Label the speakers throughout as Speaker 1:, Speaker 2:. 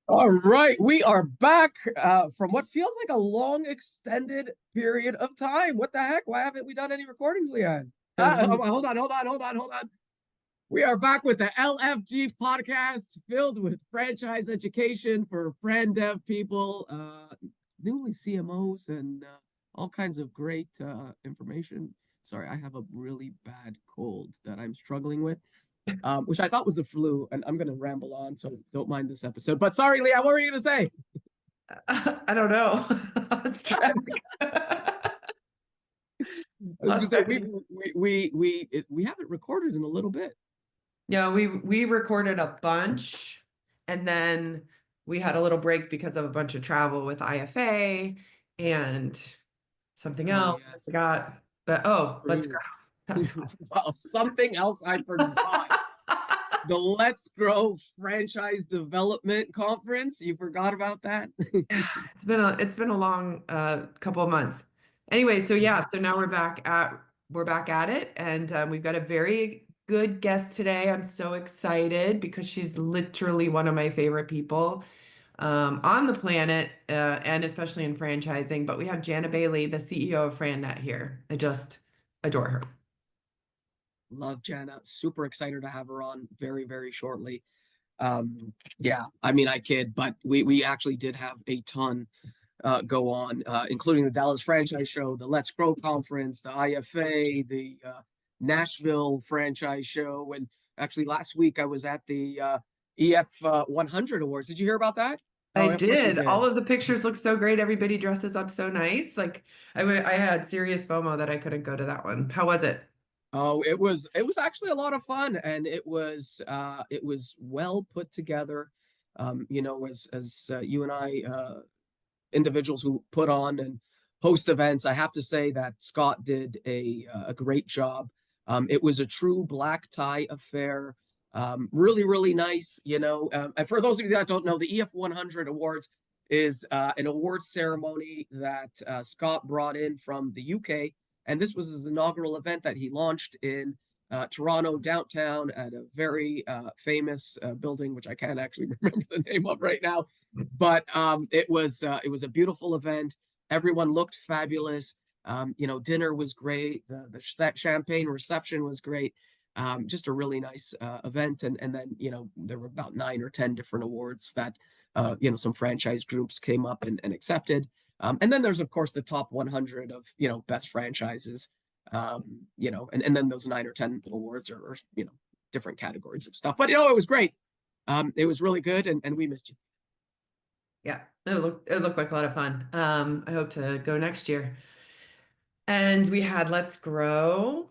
Speaker 1: All right, we are back from what feels like a long extended period of time. What the heck? Why haven't we done any recordings, Leanne? Hold on. We are back with the LFG podcast filled with franchise education for brand dev people, newly CMOs, and all kinds of great information. Sorry, I have a really bad cold that I'm struggling with. Which I thought was the flu, and I'm gonna ramble on, so don't mind this episode. But sorry, Leah, what were you gonna say?
Speaker 2: I don't know. I was trying
Speaker 1: I was gonna say we haven't recorded in a little bit.
Speaker 2: No, we recorded a bunch, and then we had a little break because of a bunch of travel with IFA and something else.
Speaker 1: Yes.
Speaker 2: I forgot. But let's grow.
Speaker 1: Well, something else I forgot. The Let's Grow Franchise Development Conference. You forgot about that?
Speaker 2: It's been a long couple of months. Anyway, so now we're back at it, and we've got a very good guest today. I'm so excited because she's literally one of my favorite people on the planet, and especially in franchising. But we have Jania Bailey, the CEO of FRANNET here. I just adore her.
Speaker 1: Love Jana. Super excited to have her on very, very shortly. Yeah, I mean, I kid, but we actually did have a ton go on, including the Dallas Franchise Show, the Let's Grow Conference, the IFA, the Nashville Franchise Show, and actually last week I was at the EF 100 Awards. Did you hear about that? Oh,
Speaker 2: I
Speaker 1: of course you
Speaker 2: did.
Speaker 1: did.
Speaker 2: All of the pictures look so great. Everybody dresses up so nice. Like I had serious FOMO that I couldn't go to that one. How was it?
Speaker 1: Oh, it was actually a lot of fun, and it was well put together. You know, as you and I individuals who put on and host events, I have to say that Scott did a great job. It was a true black tie affair. Really, really nice. You know, and for those of you that don't know, the EF 100 Awards is an awards ceremony that Scott brought in from the UK, and this was his inaugural event that he launched in Toronto downtown at a very famous building, which I can't actually remember the name of right now. But it was a beautiful event. Everyone looked fabulous. You know, dinner was great. The champagne reception was great. Just a really nice event. And then, you know, there were about 9 or 10 different awards that, you know, some franchise groups came up and accepted. And then there's, of course, the top 100 of, you know, best franchises, you know, and then those 9 or 10 awards are, you know, different categories of stuff. But, you know, it was great. It was really good. And we missed you.
Speaker 2: Yeah, it looked like a lot of fun. I hope to go next year. And we had Let's Grow.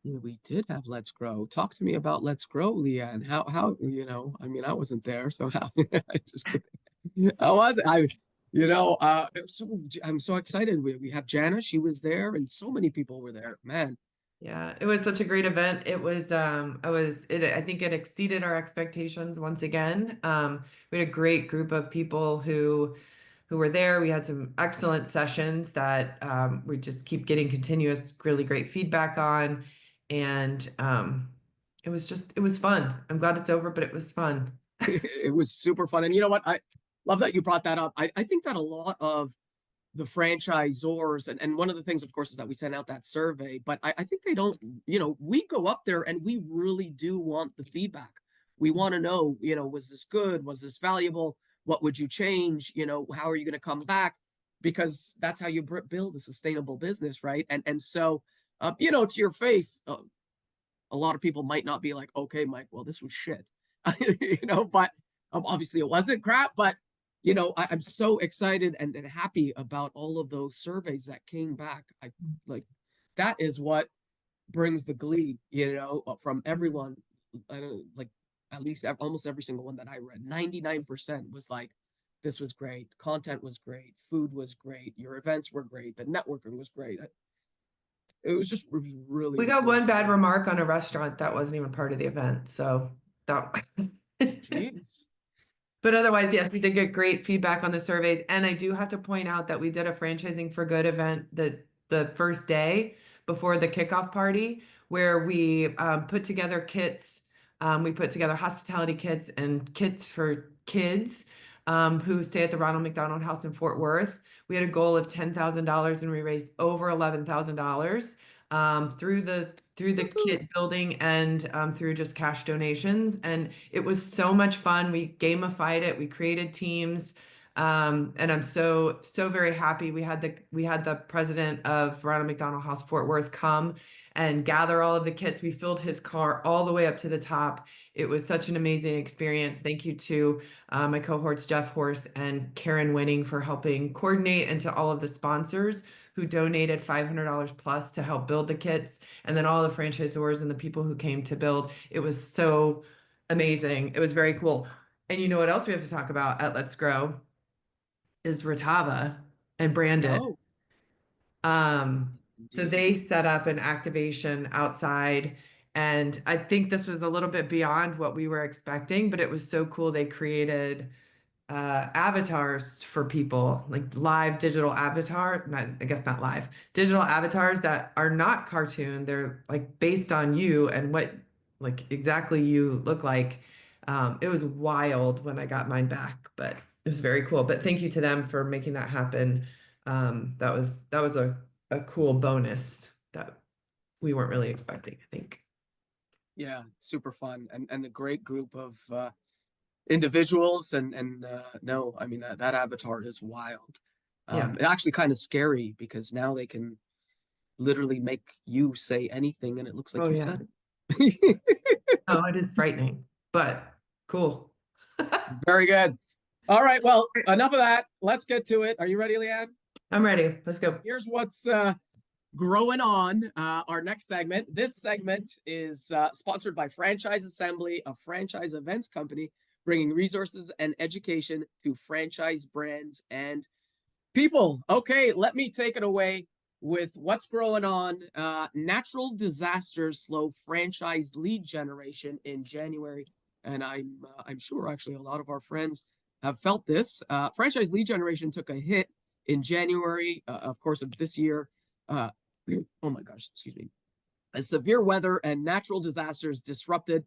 Speaker 1: Yeah, we did have Let's Grow. Talk to me about Let's Grow, Leanne. How you know? I mean, I wasn't there, so how? I just kidding. I was I, you know, I'm so excited. We have Jana. She was there, and so many people were there. Man,
Speaker 2: Yeah, it was such a great event. It was I think it exceeded our expectations once again. We had a great group of people who were there. We had some excellent sessions that we just keep getting continuous, really great feedback on. And it was fun. I'm glad it's over, but it was fun.
Speaker 1: it was super fun. And you know what? I love that you brought that up. I think that a lot of the franchisors, and one of the things, of course, is that we sent out that survey, but I think they don't, you know, we go up there and we really do want the feedback. We want to know, you know, was this good? Was this valuable? What would you change? You know, how are you going to come back? Because that's how you build a sustainable business, right? And so, you know, to your face, a lot of people might not be like, okay, Mike, well, this was shit, you know, but obviously it wasn't crap, but you know, I'm so excited and happy about all of those surveys that came back. I like that is what brings the glee, you know, from everyone. I don't like at least almost every single one that I read. 99% was like, this was great. Content was great. Food was great. Your events were great. The networking was great. It was just really.
Speaker 2: We got one bad remark on a restaurant that wasn't even part of the event. So that
Speaker 1: Jeez.
Speaker 2: But otherwise, yes, we did get great feedback on the surveys. And I do have to point out that we did a Franchising for Good event the first day, before the kickoff party where we put together kits. We put together hospitality kits and kits for kids who stay at the Ronald McDonald House in Fort Worth. We had a goal of $10,000 and we raised over $11,000 through the
Speaker 1: Woohoo.
Speaker 2: kit building and through just cash donations. And it was so much fun. We gamified it. We created teams. And I'm so very happy. We had the president of Ronald McDonald House Fort Worth come and gather all of the kits. We filled his car all the way up to the top. It was such an amazing experience. Thank you to my cohorts, Jeff Horse and Karen Winning, for helping coordinate, and to all of the sponsors who donated $500 plus to help build the kits, and then all the franchisors and the people who came to build. It was so amazing. It was very cool. And you know what else we have to talk about at Let's Grow is Ratava and Branded.
Speaker 1: Oh,
Speaker 2: So
Speaker 1: indeed.
Speaker 2: they set up an activation outside, and I think this was a little bit beyond what we were expecting, but it was so cool. They created avatars for people, like live digital avatar, not, I guess not live, digital avatars that are not cartoon. They're like based on you and what like exactly you look like. It was wild when I got mine back, but it was very cool. But thank you to them for making that happen. That was a cool bonus that we weren't really expecting, I think.
Speaker 1: Yeah, super fun and a great group of individuals and no, I mean that avatar is wild.
Speaker 2: Yeah.
Speaker 1: It's actually kind of scary because now they can literally make you say anything and it looks
Speaker 2: Oh
Speaker 1: like you
Speaker 2: yeah.
Speaker 1: said it.
Speaker 2: Oh, it is frightening, but cool.
Speaker 1: Very good. All right, well, enough of that. Let's get to it. Are you ready, Leanne?
Speaker 2: I'm ready. Let's go.
Speaker 1: Here's what's growing on. Our next segment. This segment is sponsored by Franchise Assembly, a franchise events company bringing resources and education to franchise brands and people. Okay, let me take it away with what's growing on. Natural disasters slow franchise lead generation in January, and I'm sure actually a lot of our friends have felt this. Franchise lead generation took a hit in January, of course, of this year. Uh, oh my gosh, excuse me. As severe weather and natural disasters disrupted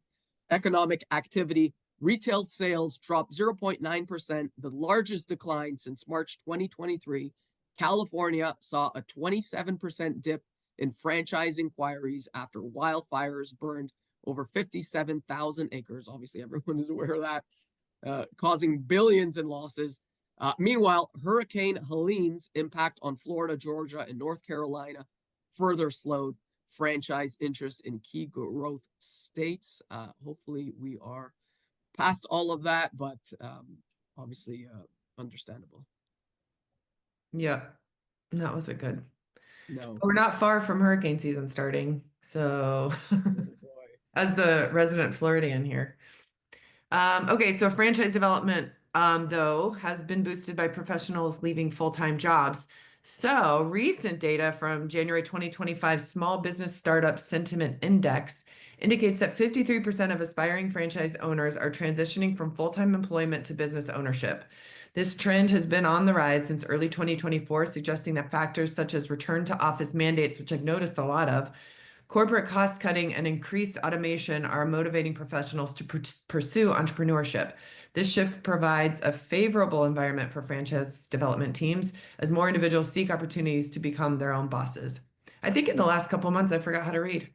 Speaker 1: economic activity, retail sales dropped 0.9%, the largest decline since March 2023. California saw a 27% dip in franchise inquiries after wildfires burned over 57,000 acres. Obviously, everyone is aware of that, causing billions in losses. Meanwhile, Hurricane Helene's impact on Florida, Georgia, and North Carolina further slowed franchise interest in key growth states. Hopefully, we are past all of that, but obviously, understandable.
Speaker 2: Yeah, that was a good.
Speaker 1: No.
Speaker 2: We're not far from hurricane season starting. So,
Speaker 1: Oh boy.
Speaker 2: as the resident Floridian here. Okay, so franchise development, though, has been boosted by professionals leaving full-time jobs. So, recent data from January 2025 Small Business Startup Sentiment Index indicates that 53% of aspiring franchise owners are transitioning from full-time employment to business ownership. This trend has been on the rise since early 2024, suggesting that factors such as return to office mandates, which I've noticed a lot of, corporate cost cutting, and increased automation are motivating professionals to pursue entrepreneurship. This shift provides a favorable environment for franchise development teams as more individuals seek opportunities to become their own bosses. I think in the last couple of months, I forgot how to read.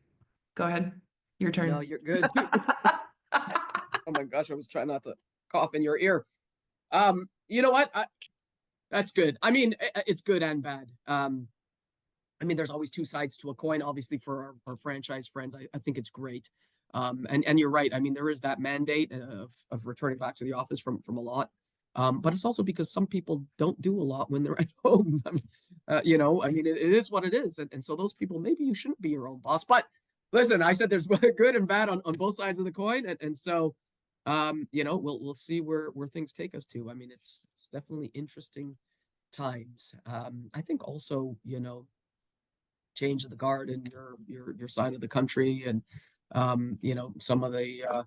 Speaker 2: Go ahead. Your
Speaker 1: No,
Speaker 2: turn.
Speaker 1: you're good. Oh my gosh, I was trying not to cough in your ear. You know what? That's good. I mean, it's good and bad. I mean, there's always two sides to a coin. Obviously, for our franchise friends, I think it's great. And you're right. I mean, there is that mandate of returning back to the office from a lot. But it's also because some people don't do a lot when they're at home. I mean, I mean, it is what it is. And so those people, maybe you shouldn't be your own boss. But listen, I said there's good and bad on both sides of the coin. And so, we'll see where things take us to. I mean, it's definitely interesting times. I think also, change of the guard in your side of the country and some of the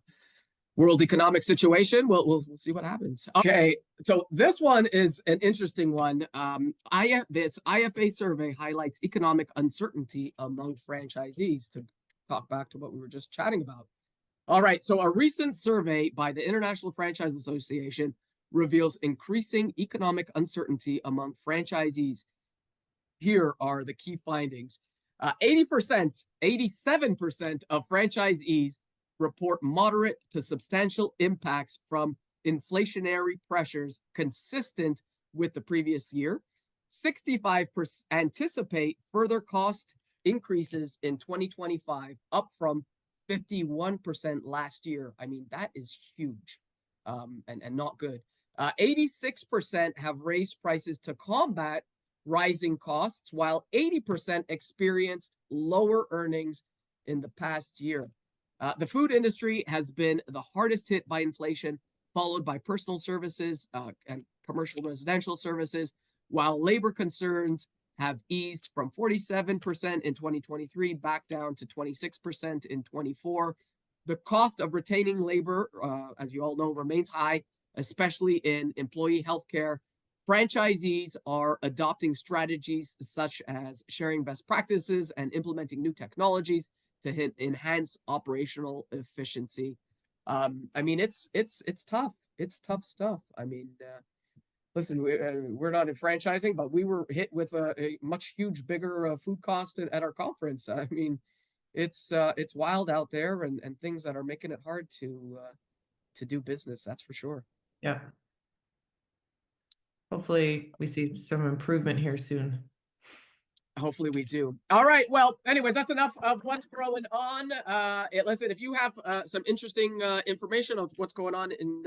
Speaker 1: world economic situation. We'll see what happens. Okay, so this one is an interesting one. This IFA survey highlights economic uncertainty among franchisees. To talk back to what we were just chatting about. All right, so a recent survey by the International Franchise Association reveals increasing economic uncertainty among franchisees. Here are the key findings. 80%, 87% of franchisees report moderate to substantial impacts from inflationary pressures consistent with the previous year. 65% anticipate further cost increases in 2025, up from 51% last year. I mean, that is huge, and not good. 86% have raised prices to combat rising costs, while 80% experienced lower earnings in the past year. The food industry has been the hardest hit by inflation, followed by personal services and commercial residential services, while labor concerns have eased from 47% in 2023 back down to 26% in 24. The cost of retaining labor, as you all know, remains high, especially in employee healthcare. Franchisees are adopting strategies such as sharing best practices and implementing new technologies to enhance operational efficiency. I mean, it's tough. It's tough stuff. I mean, listen, we're not in franchising, but we were hit with a much bigger food cost at our conference. I mean, it's wild out there, and things that are making it hard to do business. That's for sure.
Speaker 2: Yeah. Hopefully we see some improvement here soon.
Speaker 1: Hopefully we do. All right. Well, anyways, that's enough of what's going on. Listen, if you have some interesting information on what's going on in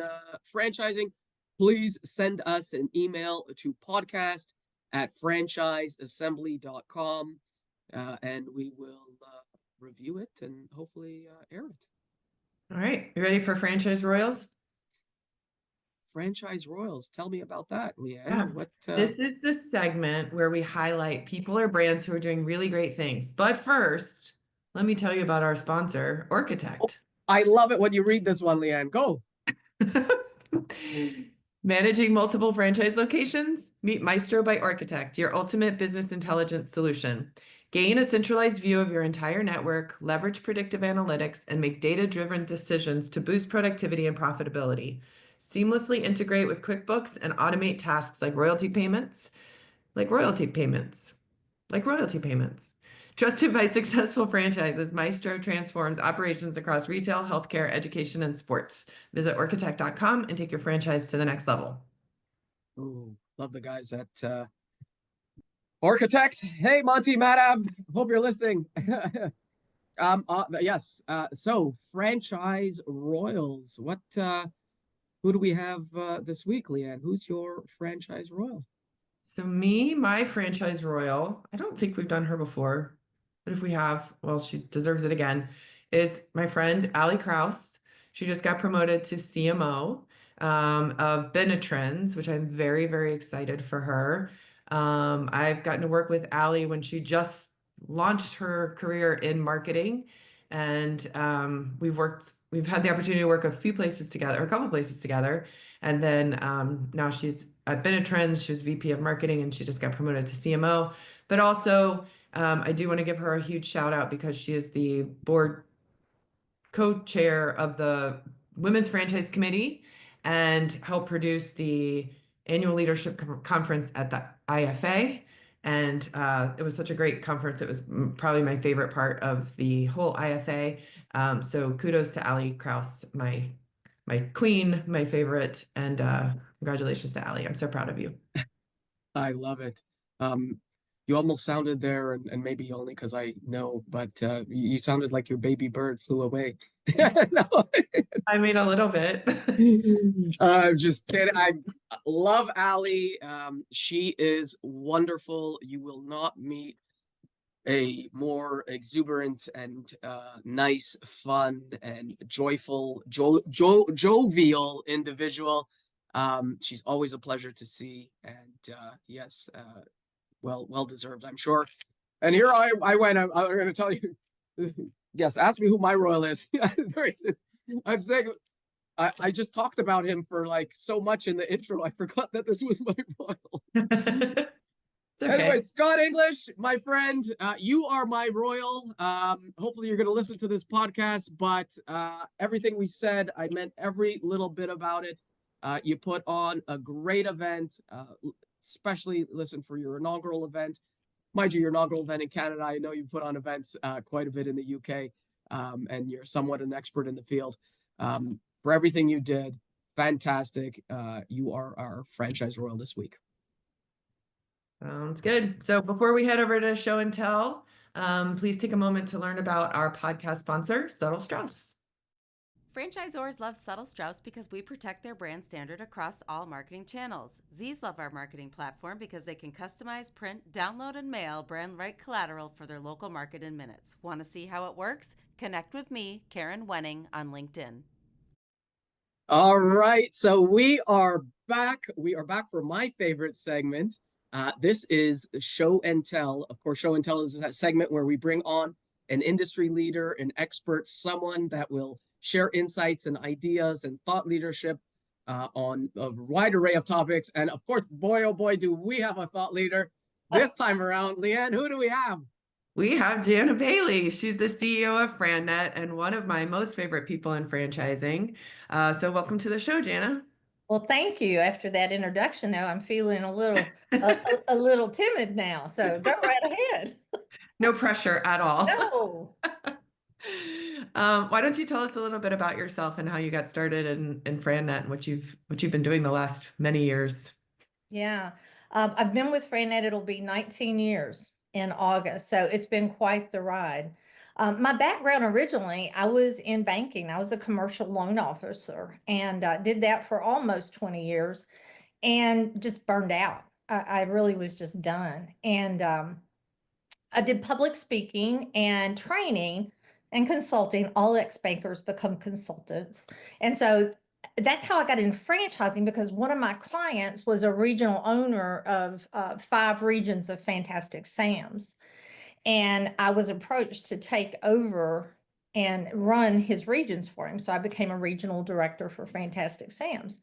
Speaker 1: franchising, please send us an email to podcast@franchiseassembly.com, and we will review it and hopefully air it.
Speaker 2: All right. You ready for Franchise Royals?
Speaker 1: Franchise Royals. Tell me about that, Leanne.
Speaker 2: Yeah.
Speaker 1: What?
Speaker 2: This is the segment where we highlight people or brands who are doing really great things. But first, let me tell you about our sponsor, Architect.
Speaker 1: I love it when you read this one, Leanne. Go.
Speaker 2: Managing multiple franchise locations? Meet Maestro by Architect, your ultimate business intelligence solution. Gain a centralized view of your entire network, leverage predictive analytics, and make data-driven decisions to boost productivity and profitability. Seamlessly integrate with QuickBooks and automate tasks like royalty payments. Trusted by successful franchises, Maestro transforms operations across retail, healthcare, education, and sports. Visit architect.com and take your franchise to the next level.
Speaker 1: Ooh, love the guys at Architect. Hey, Monty, Madav, hope you're listening. Yes. So Franchise Royals. What? Who do we have this week, Leanne? Who's your Franchise Royal?
Speaker 2: So my Franchise Royal, I don't think we've done her before, but if we have, well, she deserves it again, is my friend Ali Kraus. She just got promoted to CMO of Benetrends, which I'm very, very excited for her. I've gotten to work with Ali when she just launched her career in marketing, and we've had the opportunity to work a couple places together. And then now she's at Benetrends. She was VP of marketing, and she just got promoted to CMO. But also, I do want to give her a huge shout out because she is the board co-chair of the Women's Franchise Committee and helped produce the annual leadership conference at the IFA. And it was such a great conference. It was probably my favorite part of the whole IFA. So kudos to Ali Kraus, my queen, my favorite, and congratulations to Ali. I'm so proud of you.
Speaker 1: I love it. You almost sounded there, and maybe only because I know, but you sounded like your baby bird flew away. No.
Speaker 2: I mean, a little bit.
Speaker 1: I'm just kidding. I love Ali. She is wonderful. You will not meet a more exuberant and nice, fun, and joyful, jovial individual. She's always a pleasure to see, and yes, well deserved, I'm sure. And here I went. I'm going to tell you. Yes, ask me who my royal is. I'm saying I just talked about him for like so much in the intro. I forgot that this was my royal.
Speaker 2: It's
Speaker 1: Anyway,
Speaker 2: okay.
Speaker 1: Scott English, my friend, you are my royal. Hopefully, you're going to listen to this podcast, but everything we said, I meant every little bit about it. You put on a great event, especially listen for your inaugural event. Mind you, your inaugural event in Canada, I know you put on events quite a bit in the UK, and you're somewhat an expert in the field. For everything you did, fantastic. You are our franchise royal this week.
Speaker 2: Sounds good. So before we head over to show and tell, please take a moment to learn about our podcast sponsor, Subtle Strauss.
Speaker 3: Franchisors love Subtle Strauss because we protect their brand standard across all marketing channels. Z's love our marketing platform because they can customize, print, download, and mail brand right collateral for their local market in minutes. Want to see how it works? Connect with me, Karen Wenning, on LinkedIn.
Speaker 1: All right, so we are back. We are back for my favorite segment. This is show and tell. Of course, show and tell is that segment where we bring on an industry leader, an expert, someone that will share insights and ideas and thought leadership on a wide array of topics. And of course, boy, oh boy, do we have a thought leader this time around. Leanne, who do we have?
Speaker 2: We have Jania Bailey. She's the CEO of FRANNET and one of my most favorite people in franchising. So welcome to the show, Jana.
Speaker 4: Well, thank you. After that introduction, though, I'm feeling a little timid now. So go right ahead.
Speaker 2: No pressure at all.
Speaker 4: No.
Speaker 2: Why don't you tell us a little bit about yourself and how you got started in FRANNET and what you've been doing the last many years?
Speaker 4: Yeah. I've been with FRANNET. It'll be 19 years in August. So it's been quite the ride. My background originally, I was in banking. I was a commercial loan officer and did that for almost 20 years and just burned out. I really was just done. And I did public speaking and training and consulting. All ex-bankers become consultants. And so that's how I got into franchising, because one of my clients was a regional owner of 5 regions of Fantastic Sam's. And I was approached to take over and run his regions for him. So I became a regional director for Fantastic Sam's.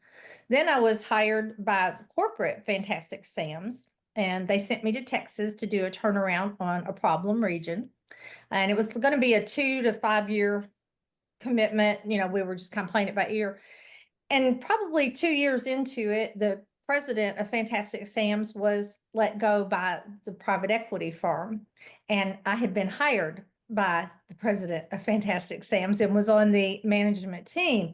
Speaker 4: Then I was hired by corporate Fantastic Sam's, and they sent me to Texas to do a turnaround on a problem region. And it was going to be a 2 to 5 year commitment. You know, we were just kind of playing it by ear. And probably 2 years into it, the president of Fantastic Sam's was let go by the private equity firm. And I had been hired by the president of Fantastic Sam's and was on the management team.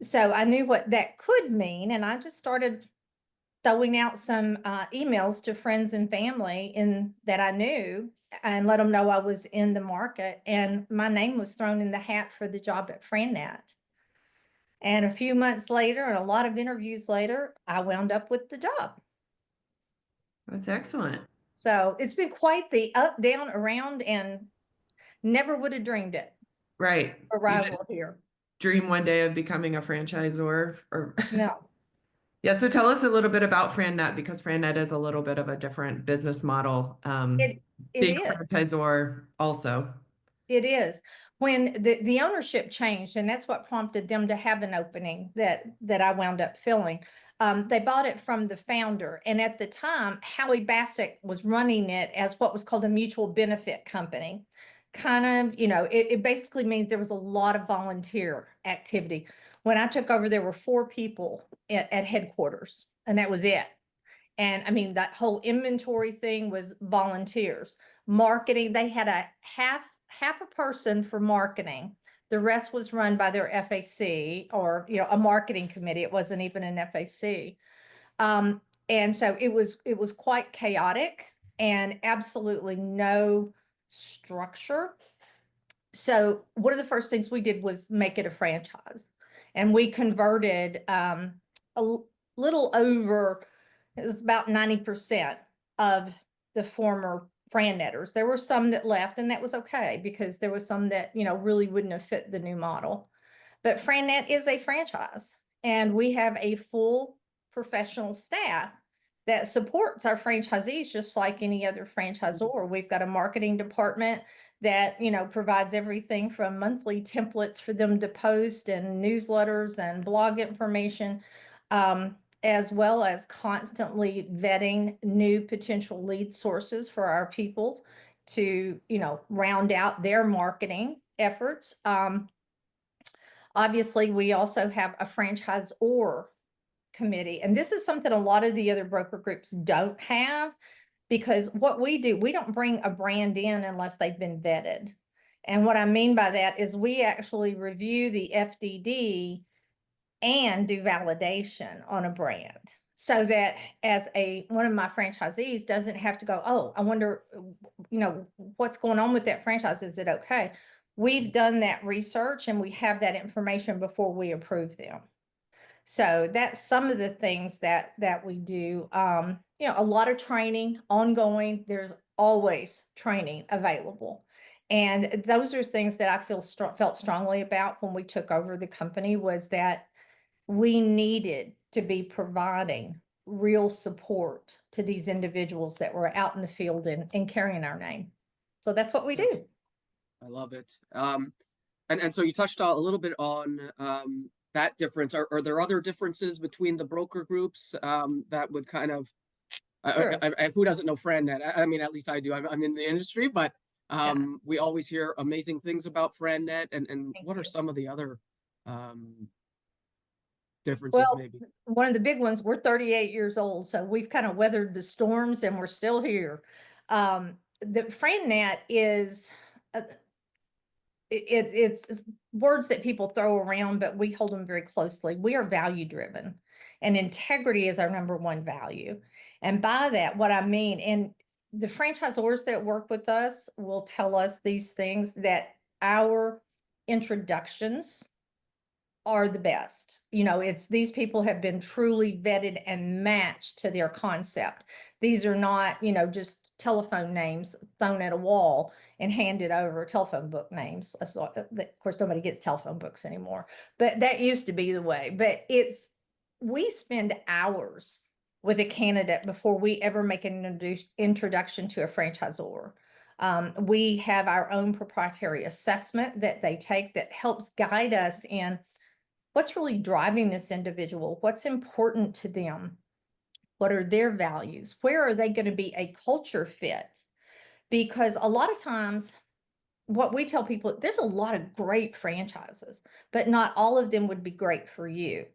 Speaker 4: So I knew what that could mean. And I just started throwing out some emails to friends and family that I knew and let them know I was in the market. And my name was thrown in the hat for the job at FRANNET. And a few months later, and a lot of interviews later, I wound up with the job.
Speaker 2: That's excellent.
Speaker 4: So it's been quite the up, down, around, and never would have dreamed it.
Speaker 2: Right.
Speaker 4: Arrival here.
Speaker 2: Dream one day of becoming a franchisor or
Speaker 4: No.
Speaker 2: Yeah, so tell us a little bit about FRANNET, because FRANNET is a little bit of a different business model.
Speaker 4: It
Speaker 2: Being
Speaker 4: is.
Speaker 2: a franchisor also.
Speaker 4: It is. When the ownership changed, and that's what prompted them to have an opening that I wound up filling. They bought it from the founder, and at the time, Howie Bassett was running it as what was called a mutual benefit company. Kind of, you know, it basically means there was a lot of volunteer activity. When I took over, there were 4 people at headquarters, and that was it. And I mean, that whole inventory thing was volunteers. Marketing, they had a half a person for marketing. The rest was run by their FAC, or, you know, a marketing committee. It wasn't even an FAC. And so it was quite chaotic and absolutely no structure. So one of the first things we did was make it a franchise, and we converted a little over, it was about 90% of the former FRANNETers. There were some that left, and that was okay, because there was some that, you know, really wouldn't have fit the new model. But FRANNET is a franchise, and we have a full professional staff that supports our franchisees just like any other franchisor. We've got a marketing department that, provides everything from monthly templates for them to post and newsletters and blog information, as well as constantly vetting new potential lead sources for our people to, round out their marketing efforts. Obviously, we also have a franchisor committee, and this is something a lot of the other broker groups don't have, because what we do, we don't bring a brand in unless they've been vetted. And what I mean by that is we actually review the FDD and do validation on a brand, so that as one of my franchisees doesn't have to go, oh, I wonder, what's going on with that franchise? Is it okay? We've done that research and we have that information before we approve them. So that's some of the things that we do. A lot of training ongoing. There's always training available. And those are things that I felt strongly about when we took over the company, was that we needed to be providing real support to these individuals that were out in the field and carrying our name. So that's what we do.
Speaker 1: I love it. And so you touched a little bit on that difference. Are there other differences between the broker groups that would kind of,
Speaker 4: Sure.
Speaker 1: who doesn't know FRANNET? I mean, at least I do. I'm in the industry, but we always hear amazing things about FRANNET. And what are some of the other differences,
Speaker 4: Well,
Speaker 1: maybe?
Speaker 4: one of the big ones, we're 38 years old, so we've kind of weathered the storms and we're still here. The FRANNET is, it's words that people throw around, but we hold them very closely. We are value driven, and integrity is our number one value. And by that, what I mean, and the franchisors that work with us will tell us these things, that our introductions are the best. It's, these people have been truly vetted and matched to their concept. These are not, just telephone names thrown at a wall and handed over, telephone book names. Of course, nobody gets telephone books anymore, but that used to be the way. But we spend hours with a candidate before we ever make an introduction to a franchisor. We have our own proprietary assessment that they take that helps guide us in what's really driving this individual, what's important to them, what are their values, where are they going to be a culture fit? Because a lot of times what we tell people, there's a lot of great franchises, but not all of them would be great for you.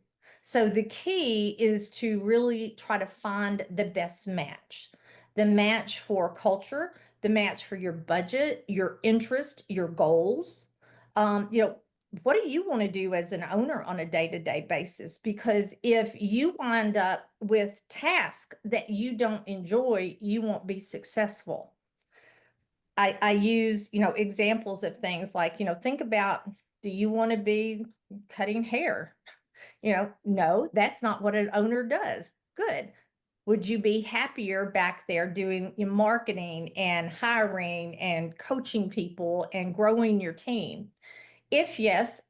Speaker 4: So the key is to really try to find the best match, the match for culture, the match for your budget, your interest, your goals. What do you want to do as an owner on a day-to-day basis? Because if you wind up with tasks that you don't enjoy, you won't be successful. I use, examples of things like, think about, do you want to be cutting hair? No, that's not what an owner does. Good. Would you be happier back there doing your marketing and hiring and coaching people and growing your team? If yes,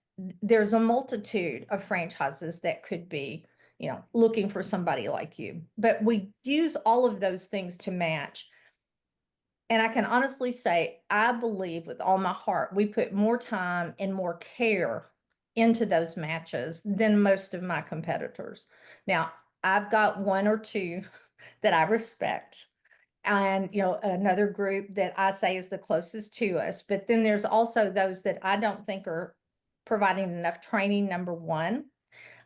Speaker 4: there's a multitude of franchises that could be, looking for somebody like you. But we use all of those things to match. And I can honestly say, I believe with all my heart, we put more time and more care into those matches than most of my competitors. Now, I've got one or two that I respect, and another group that I say is the closest to us. But then there's also those that I don't think are providing enough training, number one.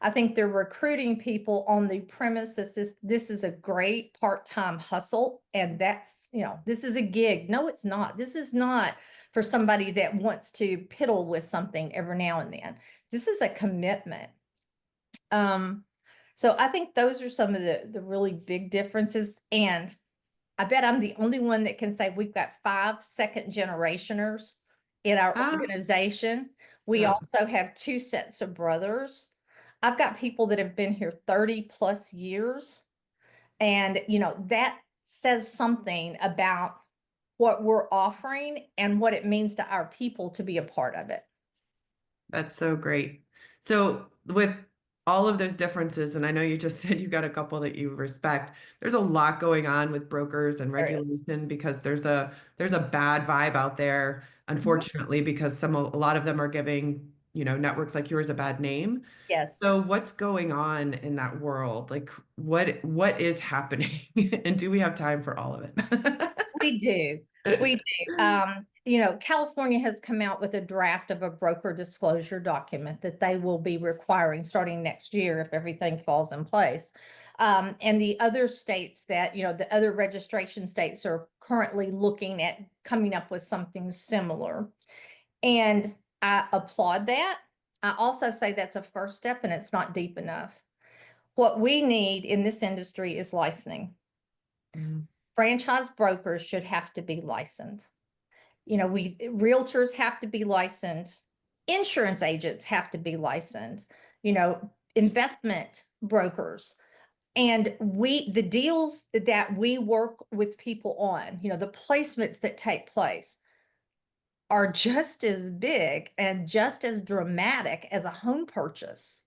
Speaker 4: I think they're recruiting people on the premise this is a great part-time hustle, and that's, this is a gig. No, it's not. This is not for somebody that wants to piddle with something every now and then. This is a commitment. So I think those are some of the really big differences. And I bet I'm the only one that can say we've got 5 second generationers in our organization. We also have 2 sets of brothers. I've got people that have been here 30 plus years. And, that says something about what we're offering and what it means to our people to be a part of it.
Speaker 2: That's so great. So with all of those differences, and I know you just said you got a couple that you respect. There's a lot going on with brokers and
Speaker 4: There is.
Speaker 2: regulation because there's a bad vibe out there,
Speaker 4: Mhm.
Speaker 2: unfortunately, because a lot of them are giving, networks like yours a bad name.
Speaker 4: Yes.
Speaker 2: So what's going on in that world? Like what is happening? And do we have time for all of it?
Speaker 4: We do. We do. California has come out with a draft of a broker disclosure document that they will be requiring starting next year if everything falls in place. And the other states that, the other registration states are currently looking at coming up with something similar. And I applaud that. I also say that's a first step and it's not deep enough. What we need in this industry is licensing.
Speaker 2: Mm,
Speaker 4: Franchise brokers should have to be licensed. Realtors have to be licensed. Insurance agents have to be licensed, investment brokers. And the deals that we work with people on, the placements that take place are just as big and just as dramatic as a home purchase.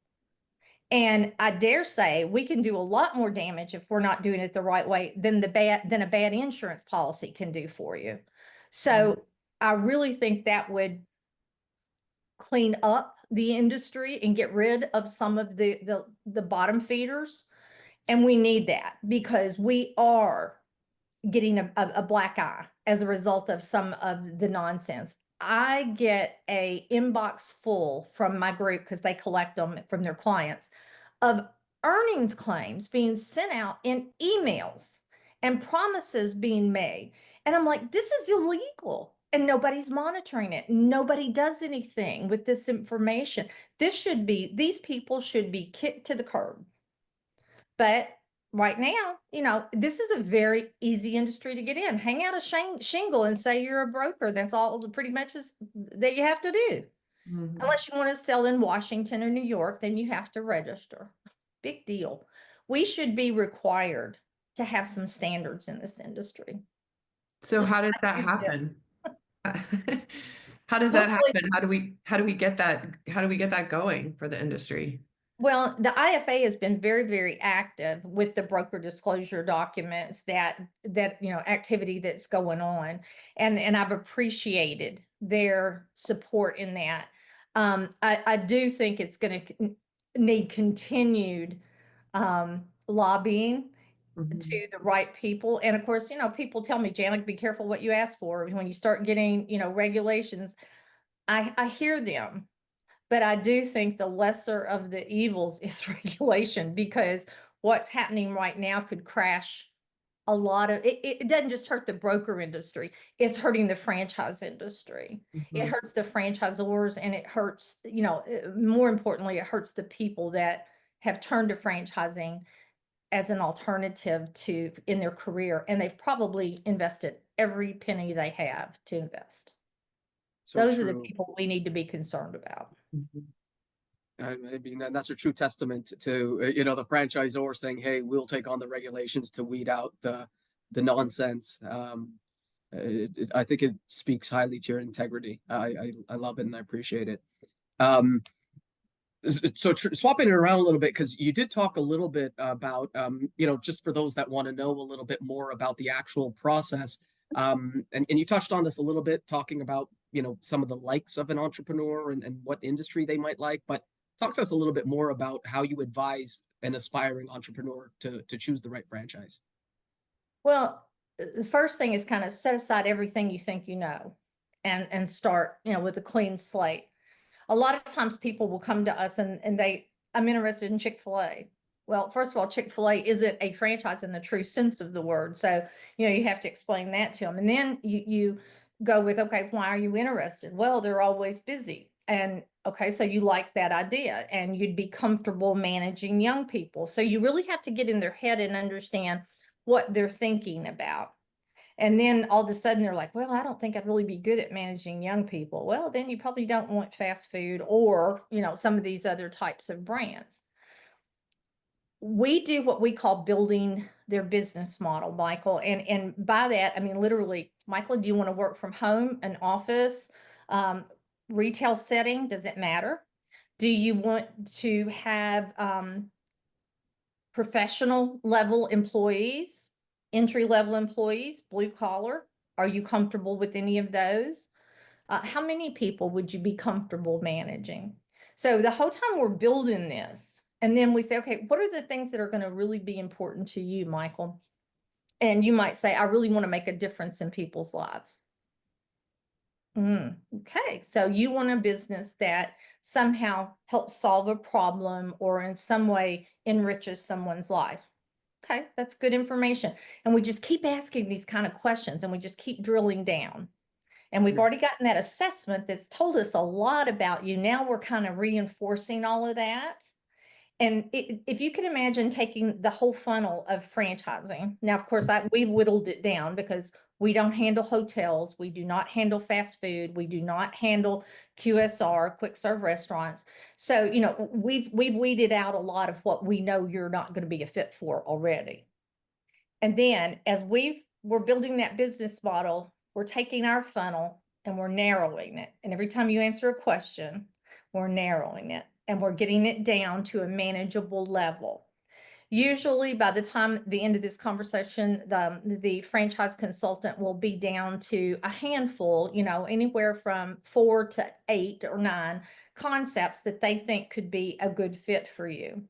Speaker 4: And I dare say we can do a lot more damage if we're not doing it the right way than a bad insurance policy can do for you. So I really think that would clean up the industry and get rid of some of the bottom feeders. And we need that because we are getting a black eye as a result of some of the nonsense. I get a inbox full from my group because they collect them from their clients of earnings claims being sent out in emails and promises being made. And I'm like, this is illegal. And nobody's monitoring it. Nobody does anything with this information. These people should be kicked to the curb. But right now, this is a very easy industry to get in. Hang out a shingle and say you're a broker. That's all pretty much that you have to do.
Speaker 2: mhm.
Speaker 4: Unless you want to sell in Washington or New York, then you have to register. Big deal. We should be required to have some standards in this industry.
Speaker 2: So
Speaker 4: Just
Speaker 2: how does
Speaker 4: like
Speaker 2: that
Speaker 4: you said.
Speaker 2: happen? How does that
Speaker 4: Hopefully,
Speaker 2: happen? How do we get that going for the industry?
Speaker 4: well, the IFA has been very, very active with the broker disclosure documents that activity that's going on, and I've appreciated their support in that. I do think it's going to need continued lobbying
Speaker 2: Mhm.
Speaker 4: to the right people, and of course, people tell me, Janet, be careful what you ask for when you start getting regulations. I hear them. But I do think the lesser of the evils is regulation because what's happening right now could crash a lot of it. It doesn't just hurt the broker industry, it's hurting the franchise industry. It
Speaker 2: Mhm.
Speaker 4: hurts the franchisors and it hurts, more importantly, it hurts the people that have turned to franchising as an alternative to in their career. And they've probably invested every penny they have to invest.
Speaker 1: So
Speaker 4: Those are the
Speaker 1: true.
Speaker 4: people we need to be concerned about.
Speaker 2: Mhm.
Speaker 1: I mean, and that's a true testament to the franchisor saying, "Hey, we'll take on the regulations to weed out the nonsense." I think it speaks highly to your integrity. I love it and I appreciate it. Um, so swapping it around a little bit because you did talk a little bit about just for those that want to know a little bit more about the actual process. And you touched on this a little bit, talking about some of the likes of an entrepreneur and what industry they might like, but talk to us a little bit more about how you advise an aspiring entrepreneur to choose the right franchise.
Speaker 4: Well, the first thing is kind of set aside everything you think you know and start, with a clean slate. A lot of times people will come to us and I'm interested in Chick-fil-A. Well, first of all, Chick-fil-A isn't a franchise in the true sense of the word. So, you have to explain that to them. And then you go with, okay, why are you interested? Well, they're always busy. And okay, so you like that idea and you'd be comfortable managing young people. So you really have to get in their head and understand what they're thinking about. And then all of a sudden they're like, well, I don't think I'd really be good at managing young people. Well, then you probably don't want fast food or, some of these other types of brands. We do what we call building their business model, Michael. And by that, I mean, literally, Michael, do you want to work from home, an office, retail setting? Does it matter? Do you want to have professional level employees, entry level employees, blue collar? Are you comfortable with any of those? How many people would you be comfortable managing? So the whole time we're building this, and then we say, okay, what are the things that are going to really be important to you, Michael? And you might say, I really want to make a difference in people's lives. Okay, so you want a business that somehow helps solve a problem or in some way enriches someone's life. Okay, that's good information. And we just keep asking these kind of questions and we just keep drilling down. And we've already gotten that assessment that's told us a lot about you. Now we're kind of reinforcing all of that. And if you can imagine taking the whole funnel of franchising. Now, of course, we've whittled it down because we don't handle hotels. We do not handle fast food. We do not handle QSR, quick serve restaurants. So, you know, we've weeded out a lot of what we know you're not going to be a fit for already. And then as we're building that business model, we're taking our funnel and we're narrowing it. And every time you answer a question, we're narrowing it and we're getting it down to a manageable level. Usually by the time the end of this conversation, the franchise consultant will be down to a handful, you know, anywhere from 4 to 8 or 9 concepts that they think could be a good fit for you.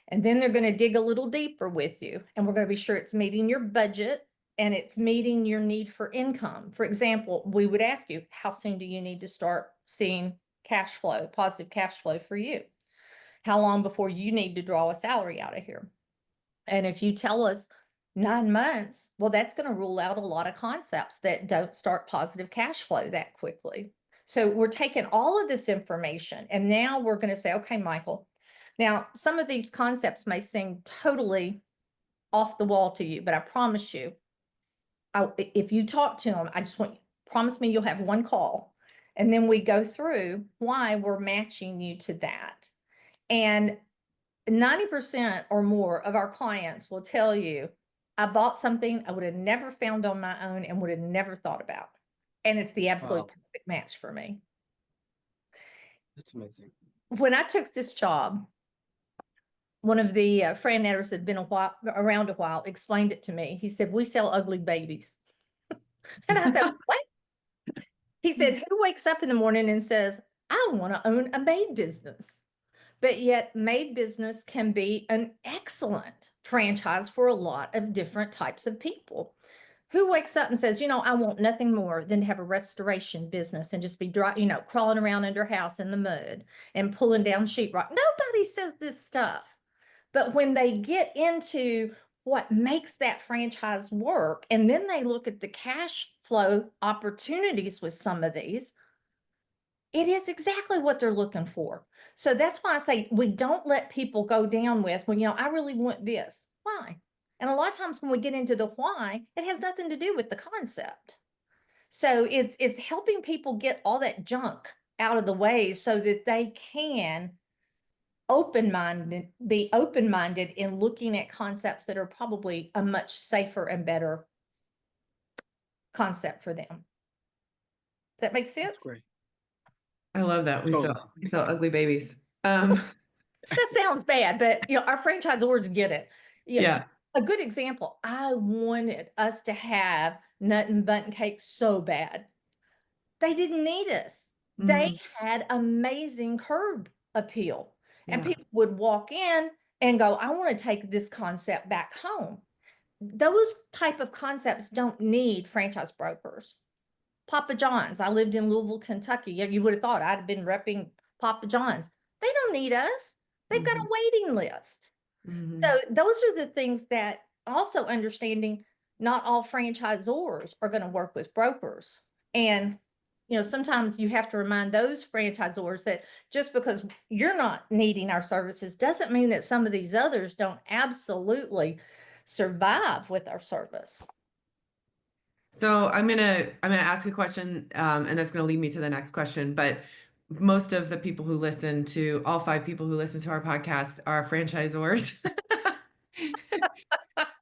Speaker 4: And then they're going to dig a little deeper with you. And we're going to be sure it's meeting your budget and it's meeting your need for income. For example, we would ask you, how soon do you need to start seeing cash flow, positive cash flow for you? How long before you need to draw a salary out of here? And if you tell us 9 months, well, that's going to rule out a lot of concepts that don't start positive cash flow that quickly. So we're taking all of this information and now we're going to say, okay, Michael, now some of these concepts may seem totally off the wall to you, but I promise you, if you talk to them, I just want you, promise me you'll have one call. And then we go through why we're matching you to that. And 90% or more of our clients will tell you, I bought something I would have never found on my own and would have never thought about. And it's the absolute
Speaker 1: Wow,
Speaker 4: perfect match for me.
Speaker 1: that's amazing.
Speaker 4: When I took this job, one of the FRANNETers that had been around a while explained it to me. He said, we sell ugly babies. And I said, what? He said, who wakes up in the morning and says, I want to own a maid business? But yet maid business can be an excellent franchise for a lot of different types of people. Who wakes up and says, you know, I want nothing more than to have a restoration business and just be dry, you know, crawling around under house in the mud and pulling down sheetrock. Nobody says this stuff. But when they get into what makes that franchise work, and then they look at the cash flow opportunities with some of these, it is exactly what they're looking for. So that's why I say we don't let people go down with, well, you know, I really want this. Why? And a lot of times when we get into the why, it has nothing to do with the concept. So it's helping people get all that junk out of the way so that they can be open-minded in looking at concepts that are probably a much safer and better concept for them. Does that make
Speaker 1: That's
Speaker 4: sense?
Speaker 1: great.
Speaker 2: I love that. We
Speaker 1: Totally.
Speaker 2: sell ugly babies.
Speaker 4: That sounds bad, but you know, our franchisors get it. You know,
Speaker 2: Yeah.
Speaker 4: a good example, I wanted us to have nut and bundt cake so bad. They didn't need us. They had amazing curb appeal. And
Speaker 2: Yeah.
Speaker 4: people would walk in and go, I want to take this concept back home. Those type of concepts don't need franchise brokers. Papa John's. I lived in Louisville, Kentucky. You would have thought I'd have been repping Papa John's. They don't need us. They've got a waiting list. So those are the things that also understanding not all franchisors are going to work with brokers. And, you know, sometimes you have to remind those franchisors that just because you're not needing our services doesn't mean that some of these others don't absolutely survive with our service.
Speaker 2: So I'm gonna ask a question, and that's gonna lead me to the next question. But most of the people who listen to all 5 people who listen to our podcast are franchisors.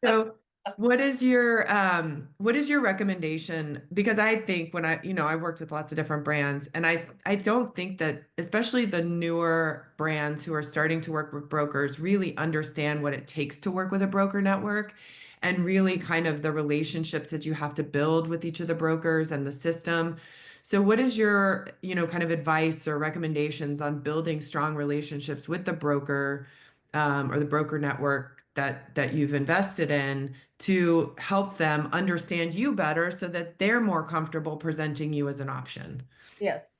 Speaker 2: So What is your recommendation? Because I think when I've worked with lots of different brands, and I don't think that especially the newer brands who are starting to work with brokers really understand what it takes to work with a broker network, and really kind of the relationships that you have to build with each of the brokers and the system. So what is your, kind of advice or recommendations on building strong relationships with the broker, or the broker network that you've invested in, to help them understand you better so that they're more comfortable presenting you as an option?
Speaker 4: Yes.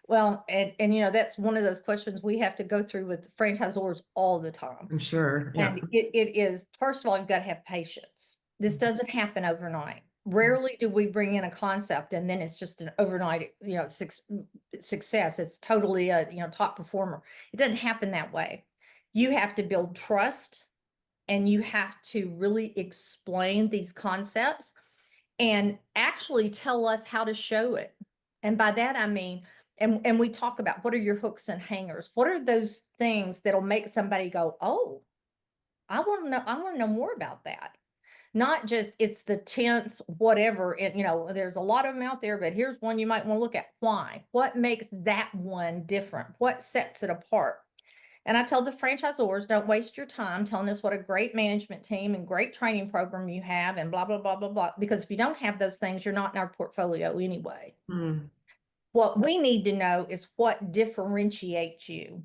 Speaker 4: Well, and that's one of those questions we have to go through with franchisors all the time.
Speaker 2: I'm sure. Yeah.
Speaker 4: And it is, first of all, you've got to have patience. This doesn't happen overnight. Rarely do we bring in a concept and then it's just an overnight, success. It's totally a, top performer. It doesn't happen that way. You have to build trust and you have to really explain these concepts and actually tell us how to show it. And by that, I mean, and we talk about what are your hooks and hangers? What are those things that'll make somebody go, oh, I want to know more about that. Not just it's the 10th, whatever. And, there's a lot of them out there, but here's one you might want to look at. Why? What makes that one different? What sets it apart? And I tell the franchisors, don't waste your time telling us what a great management team and great training program you have and blah, blah, blah, blah, blah. Because if you don't have those things, you're not in our portfolio anyway.
Speaker 2: Mm.
Speaker 4: What we need to know is what differentiates you.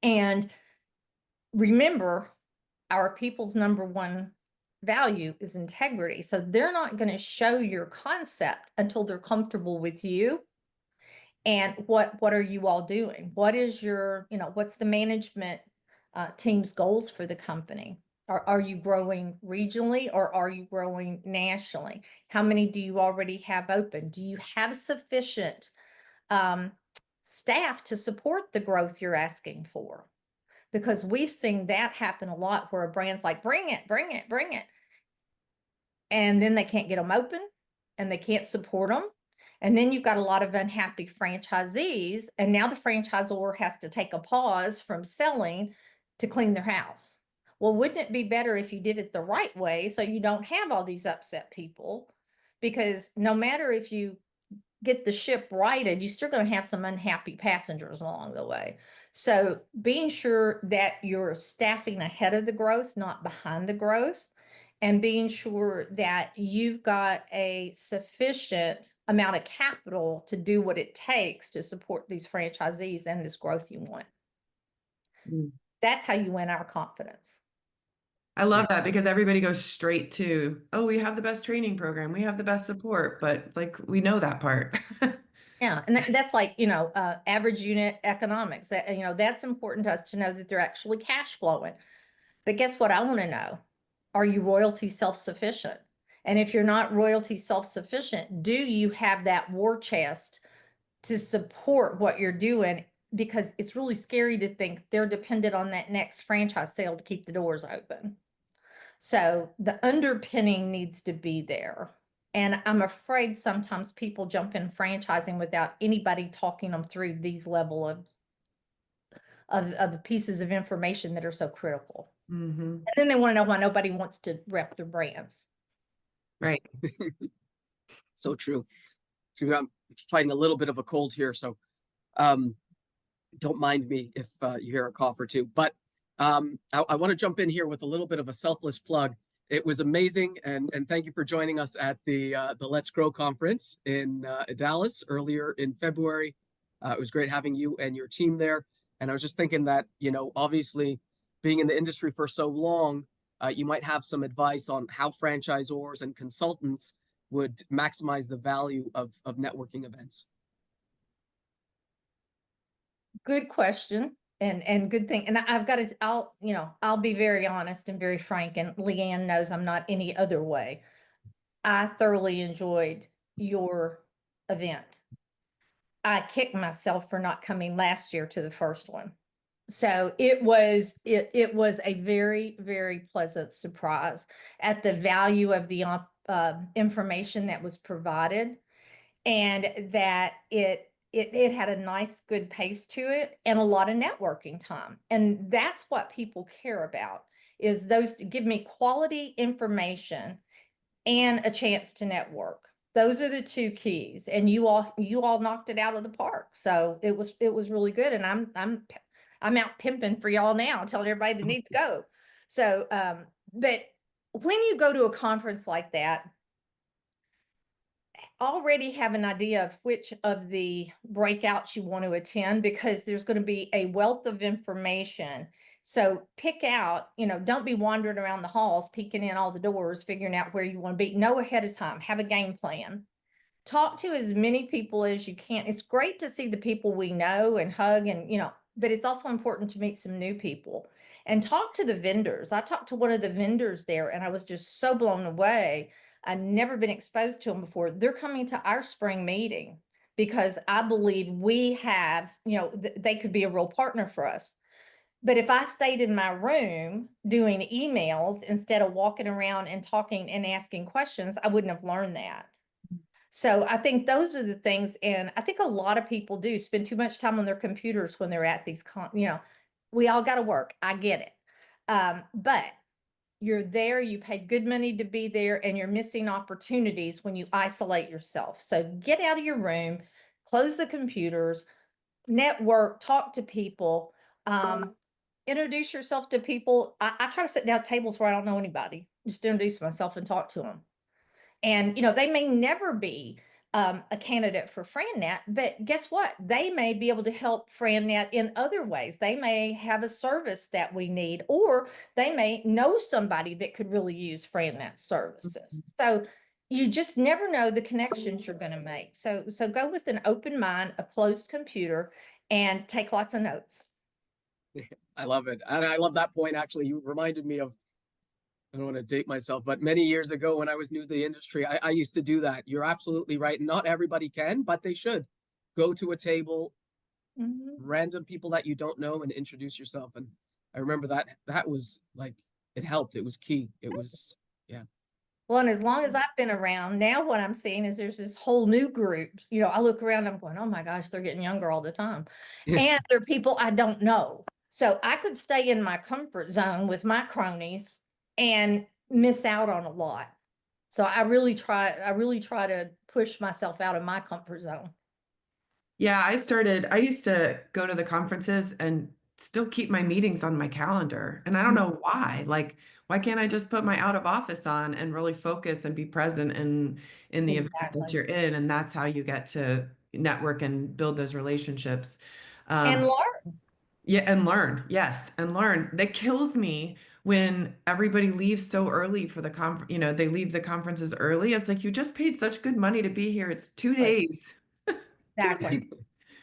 Speaker 4: And remember, our people's number one value is integrity. So they're not going to show your concept until they're comfortable with you. And what are you all doing? What is your, what's the management team's goals for the company? Are you growing regionally or are you growing nationally? How many do you already have open? Do you have sufficient staff to support the growth you're asking for? Because we've seen that happen a lot where a brand's like, bring it, bring it, bring it. And then they can't get them open and they can't support them. And then you've got a lot of unhappy franchisees. And now the franchisor has to take a pause from selling to clean their house. Well, wouldn't it be better if you did it the right way so you don't have all these upset people? Because no matter if you get the ship righted, you're still going to have some unhappy passengers along the way. So being sure that you're staffing ahead of the growth, not behind the growth, and being sure that you've got a sufficient amount of capital to do what it takes to support these franchisees and this growth you want.
Speaker 2: Mm.
Speaker 4: That's how you win our confidence.
Speaker 2: I love that, because everybody goes straight to, oh, we have the best training program, we have the best support, but like, we know that part.
Speaker 4: Yeah, and that's like, average unit economics. That, that's important to us to know that they're actually cash flowing. But guess what I want to know? Are you royalty self-sufficient? And if you're not royalty self-sufficient, do you have that war chest to support what you're doing? Because it's really scary to think they're dependent on that next franchise sale to keep the doors open. So the underpinning needs to be there. And I'm afraid sometimes people jump in franchising without anybody talking them through these level of pieces of information that are so critical.
Speaker 2: Mm-hmm.
Speaker 4: And then they want to know why nobody wants to rep their brands.
Speaker 2: Right.
Speaker 1: So true. So I'm fighting a little bit of a cold here, so don't mind me if you hear a cough or two. But I want to jump in here with a little bit of a selfless plug. It was amazing, and thank you for joining us at the Let's Grow conference in Dallas earlier in February. It was great having you and your team there. And I was just thinking that, obviously being in the industry for so long, you might have some advice on how franchisors and consultants would maximize the value of networking events.
Speaker 4: Good question. And good thing. And I've got to, I'll be very honest and very frank, and Leanne knows I'm not any other way. I thoroughly enjoyed your event. I kicked myself for not coming last year to the first one. So it was a very, very pleasant surprise at the value of the information that was provided, and that it had a nice, good pace to it and a lot of networking time. And that's what people care about, is those give me quality information and a chance to network. Those are the two keys, and you all knocked it out of the park. So it was really good, and I'm out pimping for y'all now, telling everybody that needs to go. So, but when you go to a conference like that, already have an idea of which of the breakouts you want to attend, because there's going to be a wealth of information. So pick out, don't be wandering around the halls, peeking in all the doors, figuring out where you want to be. Know ahead of time, have a game plan. Talk to as many people as you can. It's great to see the people we know and hug and, but it's also important to meet some new people and talk to the vendors. I talked to one of the vendors there and I was just so blown away. I'd never been exposed to them before. They're coming to our spring meeting because I believe we have, they could be a real partner for us. But if I stayed in my room doing emails instead of walking around and talking and asking questions, I wouldn't have learned that. So I think those are the things, and I think a lot of people do spend too much time on their computers when they're at these we all got to work. I get it. But you're there, you paid good money to be there, and you're missing opportunities when you isolate yourself. So get out of your room, close the computers, network, talk to people, introduce yourself to people. I try to sit down at tables where I don't know anybody, just introduce myself and talk to them. And, they may never be a candidate for FRANNET, but guess what? They may be able to help FRANNET in other ways. They may have a service that we need, or they may know somebody that could really use FRANNET services. So you just never know the connections you're going to make. So go with an open mind, a closed computer, and take lots of notes.
Speaker 1: I love it. And I love that point. Actually, you reminded me of, I don't want to date myself, but many years ago when I was new to the industry, I used to do that. You're absolutely right. Not everybody can, but they should go to a table, random people that you don't know, and introduce yourself. And I remember that was like, it helped. It was key. It was, yeah.
Speaker 4: Well, and as long as I've been around, now what I'm seeing is there's this whole new group. I look around, I'm going, oh my gosh, they're getting younger all the time. And they're people I don't know. So I could stay in my comfort zone with my cronies and miss out on a lot. So I really try to push myself out of my comfort zone.
Speaker 2: Yeah, I used to go to the conferences and still keep my meetings on my calendar. And I don't know why. Like, why can't I just put my out of office on and really focus and be present in the event that
Speaker 4: Exactly.
Speaker 2: you're in? And that's how you get to network and build those relationships.
Speaker 4: And learn.
Speaker 2: Yeah, and learn. Yes, and learn. That kills me when everybody leaves so early for the conference. They leave the conferences early. It's like, you just paid such good money to be here. It's 2 days. 2 days.
Speaker 4: Exactly.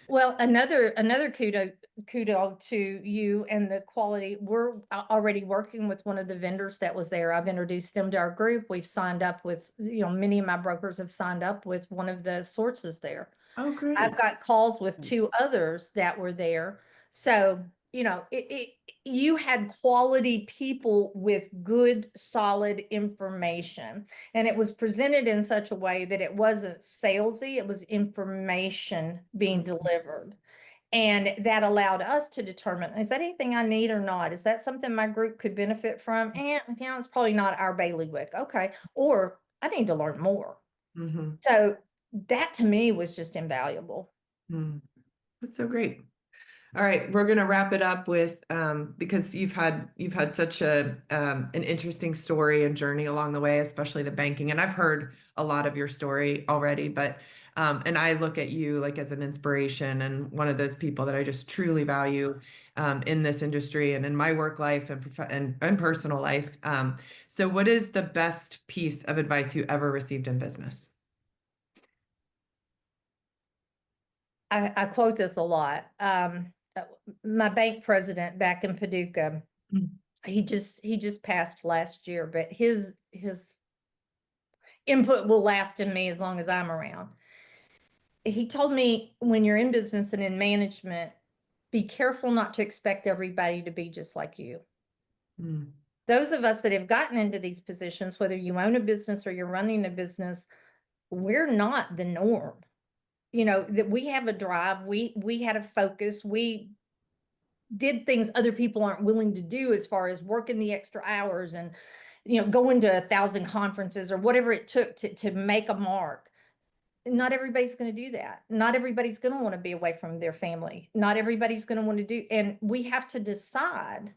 Speaker 4: Well, another kudo to you and the quality. We're already working with one of the vendors that was there. I've introduced them to our group. We've signed up with, many of my brokers have signed up with one of the sources there.
Speaker 2: Oh, great.
Speaker 4: I've got calls with two others that were there. So, you had quality people with good, solid information. And it was presented in such a way that it wasn't salesy, it was information being delivered. And that allowed us to determine, is that anything I need or not? Is that something my group could benefit from? And, it's probably not our bailiwick. Okay. Or I need to learn more.
Speaker 2: Mhm.
Speaker 4: So that to me was just invaluable.
Speaker 2: That's so great. All right, we're gonna wrap it up with because you've had such an interesting story and journey along the way, especially the banking. And I've heard a lot of your story already, but and I look at you like as an inspiration and one of those people that I just truly value in this industry and in my work life and personal life. So what is the best piece of advice you ever received in business?
Speaker 4: I quote this a lot. My bank president back in Paducah, he just passed last year, but his input will last in me as long as I'm around. He told me, when you're in business and in management, be careful not to expect everybody to be just like you. Those of us that have gotten into these positions, whether you own a business or you're running a business, we're not the norm. That we have a drive, we had a focus, we did things other people aren't willing to do, as far as working the extra hours and, going to 1,000 conferences or whatever it took to make a mark. Not everybody's going to do that. Not everybody's going to want to be away from their family. Not everybody's going to want to do, and we have to decide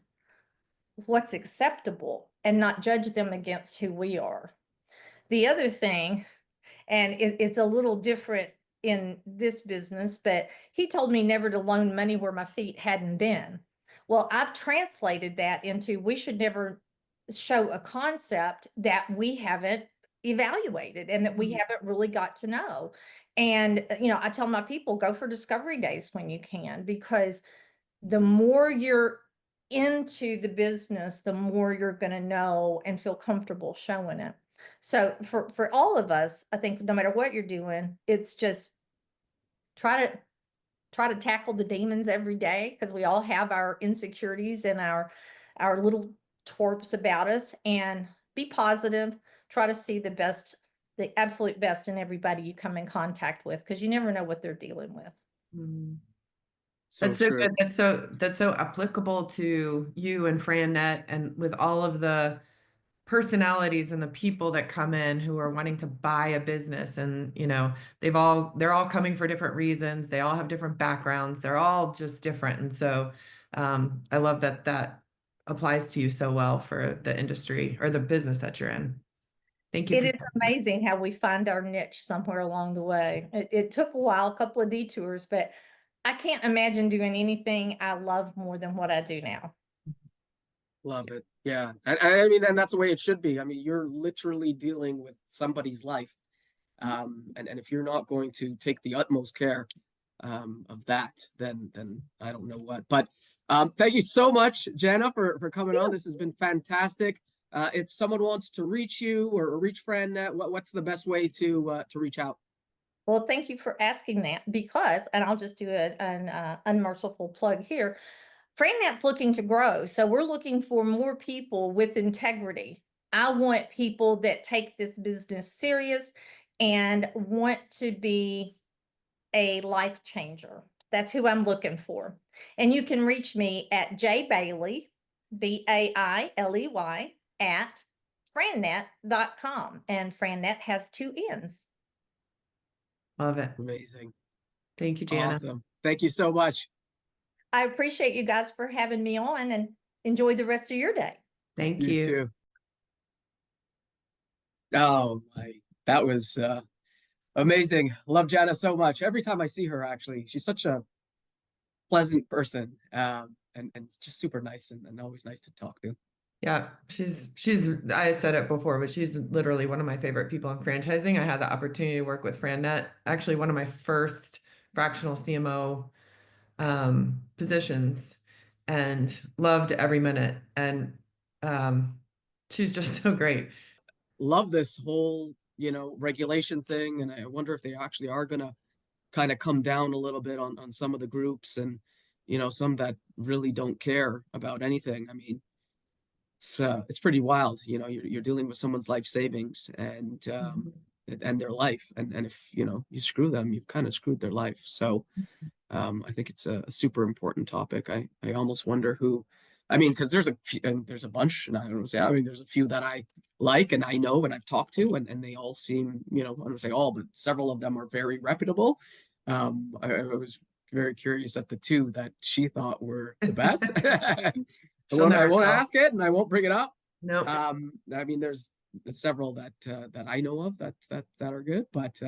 Speaker 4: what's acceptable and not judge them against who we are. The other thing, and it's a little different in this business, but he told me never to loan money where my feet hadn't been. Well, I've translated that into, we should never show a concept that we haven't evaluated and that we haven't really got to know. And, I tell my people, go for discovery days when you can, because the more you're into the business, the more you're going to know and feel comfortable showing it. So for all of us, I think no matter what you're doing, it's just try to tackle the demons every day, because we all have our insecurities and our little twerps about us, and be positive. Try to see the absolute best in everybody you come in contact with, because you never know what they're dealing with.
Speaker 2: Mm.
Speaker 1: So
Speaker 2: That's so
Speaker 1: true.
Speaker 2: good. That's so applicable to you and FRANNET, and with all of the personalities and the people that come in who are wanting to buy a business. And they're all coming for different reasons. They all have different backgrounds. They're all just different. And so I love that applies to you so well for the industry or the business that you're in. Thank you
Speaker 4: It
Speaker 2: for
Speaker 4: is
Speaker 2: sharing that.
Speaker 4: amazing how we find our niche somewhere along the way. It took a while, a couple of detours, but I can't imagine doing anything I love more than what I do now.
Speaker 1: Love it. Yeah. And I mean, and that's the way it should be. I mean, you're literally dealing with somebody's life. And if you're not going to take the utmost care of that, then I don't know what. But thank you so much, Jana, for coming on. This has been fantastic. If someone wants to reach you or reach FRANNET, what's the best way to reach out?
Speaker 4: Well, thank you for asking that, because, and I'll just do an unmerciful plug here. FRANNET's looking to grow, so we're looking for more people with integrity. I want people that take this business serious and want to be a life changer. That's who I'm looking for. And you can reach me at Bailey, Bailey, at frannet.com. And FRANNET has 2 N's.
Speaker 2: Love it.
Speaker 1: Amazing.
Speaker 2: Thank you, Jana.
Speaker 1: Awesome. Thank you so much.
Speaker 4: I appreciate you guys for having me on, and enjoy the rest of your day.
Speaker 2: Thank
Speaker 1: You
Speaker 2: you.
Speaker 1: too. Oh my, that was amazing. Love Jana so much. Every time I see her, actually, she's such a pleasant person, and it's just super nice and always nice to talk to.
Speaker 2: Yeah, she's I said it before, but she's literally one of my favorite people in franchising. I had the opportunity to work with FRANNET, actually one of my first fractional CMO positions, and loved every minute. And she's just so great.
Speaker 1: Love this whole, regulation thing, and I wonder if they actually are gonna kind of come down a little bit on some of the groups, and some that really don't care about anything. I mean, it's pretty wild. You're dealing with someone's life savings and their life, and if you screw them, you've kind of screwed their life. So I think it's a super important topic. I almost wonder who, I mean, because there's a bunch, and I don't want to say, I mean, there's a few that I like and I know and I've talked to, and they all seem, I don't want to say all, but several of them are very reputable. I was very curious at the 2 that she thought were the best. I
Speaker 2: She'll never
Speaker 1: won't
Speaker 2: tell.
Speaker 1: ask it, and I won't bring it up.
Speaker 2: Nope.
Speaker 1: I mean, there's several that I know of that are good, but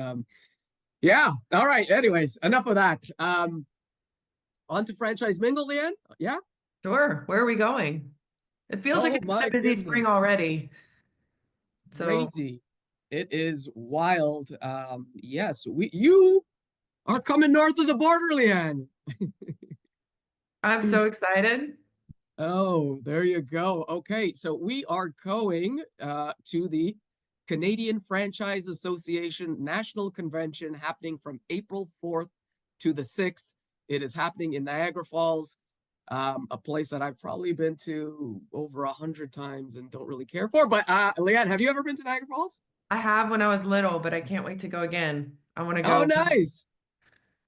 Speaker 1: yeah. All right. Anyways, enough of that. On to Franchise Mingle, Leanne. Yeah.
Speaker 2: Sure. Where are we going? It feels like
Speaker 1: Oh
Speaker 2: it's been
Speaker 1: my
Speaker 2: a busy spring
Speaker 1: goodness.
Speaker 2: already. So
Speaker 1: Crazy. It is wild. Yes, you are coming north of the border, Leanne.
Speaker 2: I'm so excited.
Speaker 1: Oh, there you go. Okay, so we are going to the Canadian Franchise Association National Convention, happening from April 4th to the 6th. It is happening in Niagara Falls, a place that I've probably been to over 100 times and don't really care for. But Leanne, have you ever been to Niagara Falls?
Speaker 2: I have when I was little, but I can't wait to go again. I want to
Speaker 1: Oh,
Speaker 2: go
Speaker 1: nice.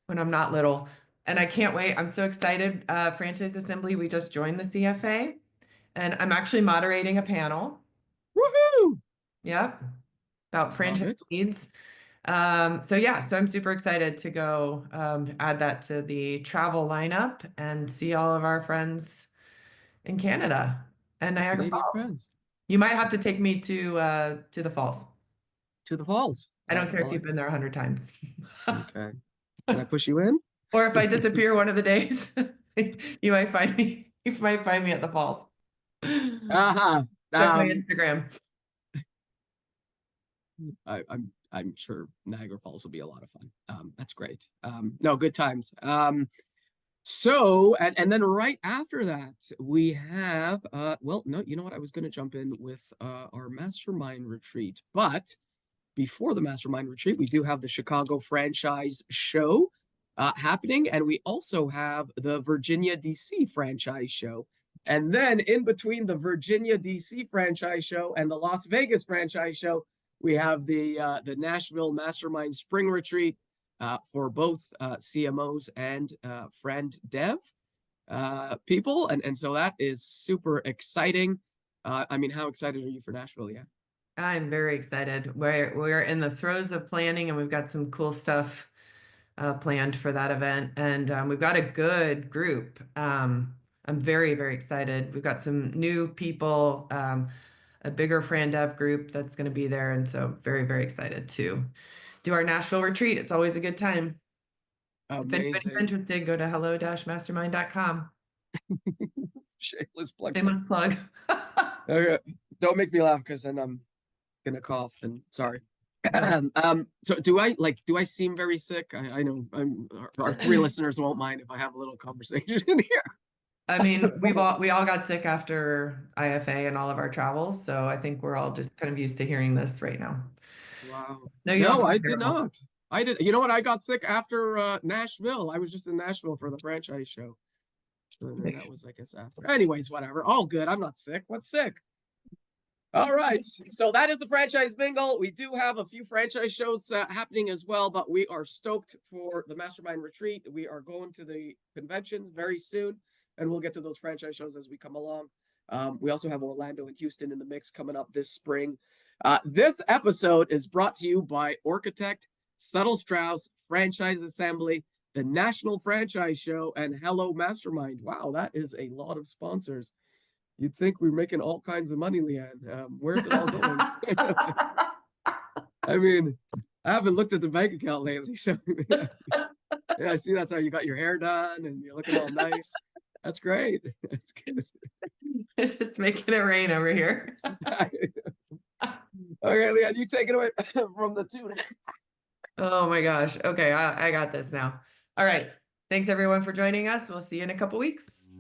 Speaker 2: when I'm not little. And I can't wait. I'm so excited. Franchise Assembly, we just joined the CFA, and I'm actually moderating a panel.
Speaker 1: Woohoo!
Speaker 2: Yep. About
Speaker 1: Love
Speaker 2: franchise
Speaker 1: it.
Speaker 2: leads. So yeah, so I'm super excited to go add that to the travel lineup and see all of our friends in Canada and Niagara
Speaker 1: Canadian
Speaker 2: Falls.
Speaker 1: friends
Speaker 2: You might have to take me to the falls.
Speaker 1: to the falls.
Speaker 2: I don't care if
Speaker 1: Well,
Speaker 2: you've been there 100 times.
Speaker 1: okay. Can I push you in?
Speaker 2: Or if I disappear one of the days, you might find me. You might find me at the falls.
Speaker 1: Uh-huh.
Speaker 2: Check my Instagram.
Speaker 1: I'm sure Niagara Falls will be a lot of fun. That's great. No, good times. So and then right after that we have well, no, you know what? I was going to jump in with our mastermind retreat, but before the mastermind retreat, we do have the Chicago franchise show happening, and we also have the Virginia DC franchise show. And then in between the Virginia DC franchise show and the Las Vegas franchise show, we have the Nashville Mastermind Spring Retreat for both CMOs and friend dev people, and so that is super exciting. I mean, how excited are you for Nashville? Yeah.
Speaker 2: I'm very excited. We're in the throes of planning, and we've got some cool stuff planned for that event, and we've got a good group. I'm very, very excited. We've got some new people, a bigger Fran Dev group that's going to be there, and so very, very excited to do our Nashville retreat. It's always a good time. If anybody's
Speaker 1: Amazing.
Speaker 2: interested, go to hello-mastermind.com.
Speaker 1: Shameless plug.
Speaker 2: Shameless plug.
Speaker 1: Okay. Don't make me laugh because then I'm gonna cough and sorry. So do I seem very sick? I know our three listeners won't mind if I have a little conversation in here.
Speaker 2: I mean, we all got sick after IFA and all of our travels, so I think we're all just kind of used to hearing this right now.
Speaker 1: Wow.
Speaker 2: No, you don't
Speaker 1: No,
Speaker 2: feel
Speaker 1: I did
Speaker 2: terrible.
Speaker 1: not. I did. You know what? I got sick after Nashville. I was just in Nashville for the franchise show. So then that was, I guess, after. Anyways, whatever. All good. I'm not sick. What's sick? All right. So that is the franchise bingo. We do have a few franchise shows happening as well, but we are stoked for the Mastermind Retreat. We are going to the conventions very soon, and we'll get to those franchise shows as we come along. We also have Orlando and Houston in the mix coming up this spring. This episode is brought to you by Architect, Subtle Strauss, Franchise Assembly, the National Franchise Show, and Hello Mastermind. Wow, that is a lot of sponsors. You'd think we're making all kinds of money, Leanne. Where's it all going? I mean, I haven't looked at the bank account lately, so yeah, I see that's how you got your hair done and you're looking all nice. That's great. That's good.
Speaker 2: It's just making it rain over here.
Speaker 1: Okay, Leanne, you take it away from the tune.
Speaker 2: Oh my gosh. Okay, I got this now. All right. Thanks everyone for joining us. We'll see you in a couple weeks.